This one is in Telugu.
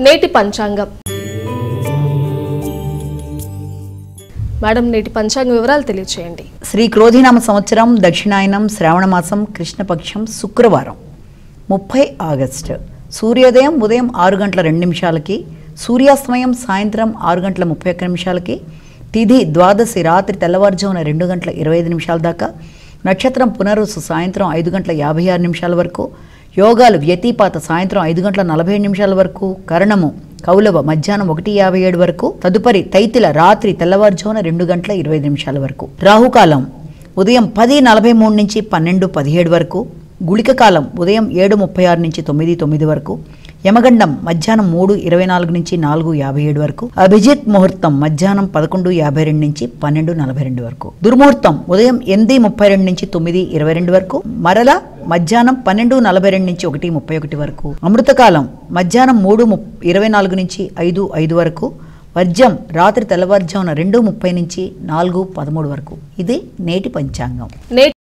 నేటి పంచాంగం. మేడం, నేటి పంచాంగ వివరాలు తెలియజేయండి. శ్రీ క్రోధినామ సంవత్సరం, దక్షిణాయనం, శ్రావణమాసం, కృష్ణపక్షం, శుక్రవారం 30 ఆగస్టు. సూర్యోదయం ఉదయం 6 గంటల 2 నిమిషాలకి, సూర్యాస్తమయం సాయంత్రం 6 గంటల 31 నిమిషాలకి, తిథి ద్వాదశి రాత్రి తెల్లవారుజామున 2 గంటల 25 నిమిషాల దాకా, నక్షత్రం పునరుసు సాయంత్రం 5 గంటల 56 నిమిషాల వరకు, యోగాలు వ్యతిపాత సాయంత్రం 5 గంటల 47 నిమిషాల వరకు, కరణము కౌలవ మధ్యాహ్నం 1:57 వరకు, తదుపరి తైతిల రాత్రి తెల్లవారుజామున 2 గంటల 25 నిమిషాల వరకు, రాహుకాలం ఉదయం 10:43 నుంచి 12:17 వరకు, గుళిక కాలం ఉదయం 7:36 నుంచి 9:09 వరకు, యమగండం మధ్యాహ్నం 3:24 నుంచి 4:57 వరకు, అభిజిత్ ముహూర్తం మధ్యాహ్నం 11:52 నుంచి 12:42 వరకు, దుర్ముహూర్తం ఉదయం 8:32 నుంచి 9:22 వరకు, మరల మధ్యాహ్నం 12:42 నుంచి 1:31 వరకు, అమృతకాలం మధ్యాహ్నం 3:24 నుంచి 5:05 వరకు, వర్జం రాత్రి తెల్లవారుజామున 2:30 నుంచి 4:13 వరకు. ఇది నేటి పంచాంగం.